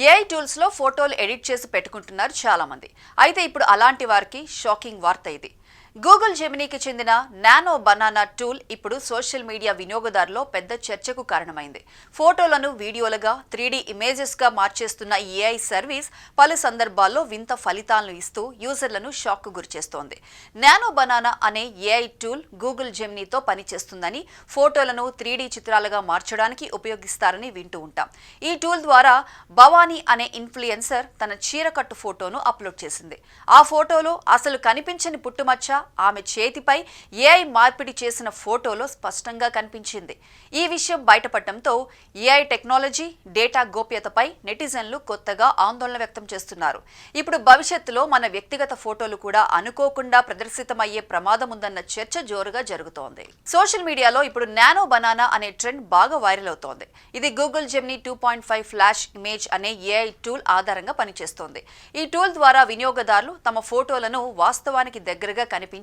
AI tools లో ఫోటోలు edit చేసి పెట్టుకుంటున్నారు చాలా మంది. అయితే ఇప్పుడు అలాంటి వారికి షాకింగ్ వార్త ఇది. గూగుల్ జెమినీకి చెందిన నానో బనానా టూల్ ఇప్పుడు సోషల్ మీడియా వినియోగదారుల్లో పెద్ద చర్చకు కారణమైంది. ఫోటోలను వీడియోలుగా 3D ఇమేజెస్ గా మార్చేస్తున్న ఈ ఏఐ సర్వీస్ పలు సందర్భాల్లో వింత ఫలితాలను ఇస్తూ యూజర్లను షాక్ గురిచేస్తోంది. నానో బనానా అనే ఏఐ టూల్ గూగుల్ జెమినీతో పనిచేస్తుందని, ఫోటోలను 3D చిత్రాలుగా మార్చడానికి ఉపయోగిస్తారని వింటూ ఉంటాం. ఈ టూల్ ద్వారా భవానీ అనే ఇన్ఫ్లుయెన్సర్ తన చీరకట్టు ఫోటోను అప్లోడ్ చేసింది. ఆ ఫోటోలో అసలు కనిపించని పుట్టుమచ్చ ఆమె చేతిపై ఏఐ మార్పిడి చేసిన ఫోటోలో స్పష్టంగా కనిపించింది. ఈ విషయం బయటపడటంతో ఏఐ టెక్నాలజీ, డేటా గోప్యతపై నెటిజన్లు కొత్తగా ఆందోళన వ్యక్తం చేస్తున్నారు. ఇప్పుడు భవిష్యత్తులో మన వ్యక్తిగత ఫోటోలు కూడా అనుకోకుండా ప్రదర్శితమయ్యే ప్రమాదం ఉందన్న చర్చ జోరుగా జరుగుతోంది. సోషల్ మీడియాలో ఇప్పుడు నానో బనానా అనే ట్రెండ్ బాగా వైరల్ అవుతోంది. ఇది గూగుల్ జెమినీ 2.5 ఫ్లాష్ ఇమేజ్ అనే ఏఐ టూల్ ఆధారంగా పనిచేస్తోంది. ఈ టూల్ ద్వారా వినియోగదారులు తమ ఫోటోలను వాస్తవానికి దగ్గరగా కనిపించే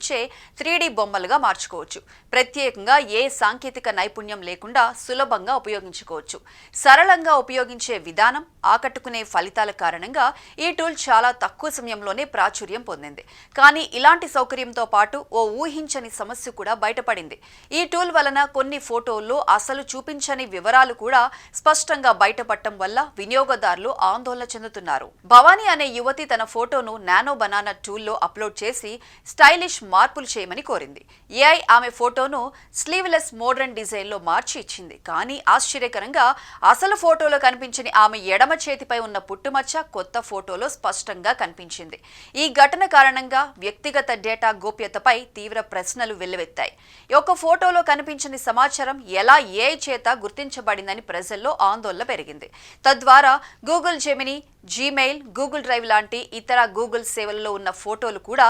3D బొమ్మలుగా మార్చుకోవచ్చు. ప్రత్యేకంగా ఏ సాంకేతిక నైపుణ్యం లేకుండా సులభంగా ఉపయోగించుకోవచ్చు. సరళంగా ఉపయోగించే విధానం, ఆకట్టుకునే ఫలితాల కారణంగా ఈ టూల్ చాలా తక్కువ సమయంలోనే ప్రాచుర్యం పొందింది. కానీ ఇలాంటి సౌకర్యంతో పాటు ఓ ఊహించని సమస్య కూడా బయటపడింది. ఈ టూల్ వలన కొన్ని ఫోటోల్లో అసలు చూపించని వివరాలు కూడా స్పష్టంగా బయటపడటం వల్ల వినియోగదారులు ఆందోళన చెందుతున్నారు. భవానీ అనే యువతి తన ఫోటోను నానో బనానా టూల్లో అప్లోడ్ చేసి స్టైలిష్ మార్పులు చేయమని కోరింది. ఏఐ ఆమె ఫోటోను స్లీవ్లెస్ మోడర్న్ డిజైన్ లో మార్చి ఇచ్చింది. కానీ ఆశ్చర్యకరంగా అసలు ఫోటోలో కనిపించని ఆమె ఎడమ చేతిపై ఉన్న పుట్టుమచ్చ కొత్త ఫోటోలో స్పష్టంగా కనిపించింది. ఈ ఘటన కారణంగా వ్యక్తిగత డేటా గోప్యతపై తీవ్ర ప్రశ్నలు వెల్లువెత్తాయి. ఒక ఫోటోలో కనిపించని సమాచారం ఎలా ఏఐ చేత గుర్తించబడిందని ప్రజల్లో ఆందోళన పెరిగింది. తద్వారా Google Gemini, Gmail, Google drive లాంటి ఇతర గూగుల్ సేవలలో ఉన్న ఫోటోలు కూడా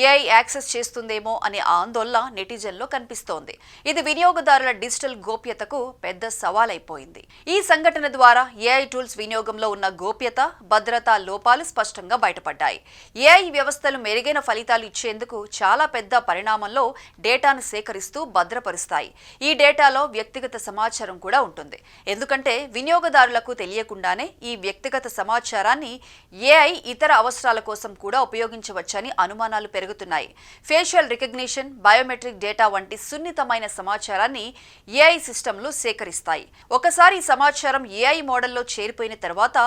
ఏఐ యాక్సెస్ చేస్తుందేమో అనే ఆందోళన నెటిజన్లో కనిపిస్తోంది. ఇది వినియోగదారుల డిజిటల్ గోప్యతకు పెద్ద సవాలైపోయింది. ఈ సంఘటన ద్వారా ఏఐ టూల్స్ వినియోగంలో ఉన్న గోప్యత, భద్రతా లోపాలు స్పష్టంగా బయటపడ్డాయి. ఏఐ వ్యవస్థలు మెరుగైన ఫలితాలు ఇచ్చేందుకు చాలా పెద్ద పరిమాణంలో డేటాను సేకరిస్తూ భద్రపరుస్తాయి. ఈ డేటాలో వ్యక్తిగత సమాచారం కూడా ఉంటుంది. ఎందుకంటే వినియోగదారులకు తెలియకుండానే ఈ వ్యక్తిగత సమాచారాన్ని ఏఐ ఇతర అవసరాల కోసం కూడా ఉపయోగించవచ్చని అనుమానాలు పెరుగుతున్నాయి. ఫేషియల్ రికగ్నిషన్, బయోమెట్రిక్ డేటా వంటి సున్నితమైన సమాచారాన్ని ఏఐ సిస్టంలు సేకరిస్తాయి. ఒకసారి ఈ సమాచారం ఏఐ మోడల్లో చేరిపోయిన తర్వాత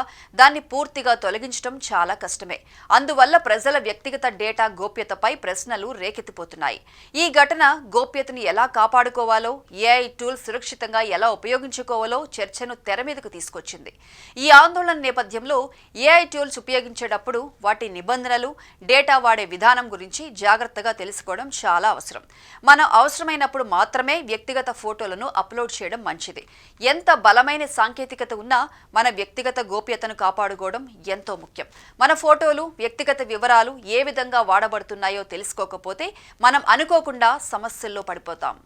దాన్ని పూర్తిగా తొలగించడం చాలా కష్టమే. అందువల్ల ప్రజల వ్యక్తిగత డేటా గోప్యతపై ప్రశ్నలు రేకెత్తిపోతున్నాయి. ఈ ఘటన గోప్యతను ఎలా కాపాడుకోవాలో, ఏఐ టూల్ సురక్షితంగా ఎలా ఉపయోగించుకోవాలో చర్చను తెర మీదకు తీసుకొచ్చింది. ఈ ఆందోళన నేపథ్యంలో ఏఐ టూల్స్ ఉపయోగించేటప్పుడు వాటి నిబంధనలు, డేటా వాడే విధానం గురించి జాగ్రత్తగా తెలుసుకోవడం చాలా అవసరం. మనం అవసరమైనప్పుడు మాత్రమే వ్యక్తిగత ఫోటోలను అప్లోడ్ చేయడం మంచిది. ఎంత బలమైన సాంకేతికత ఉన్నా మన వ్యక్తిగత గోప్యతను కాపాడుకోవడం ఎంతో ముఖ్యం. మన ఫోటోలు, వ్యక్తిగత వివరాలు ఏ విధంగా వాడబడుతున్నాయో తెలుసుకోకపోతే మనం అనుకోకుండా సమస్యల్లో పడిపోతాం.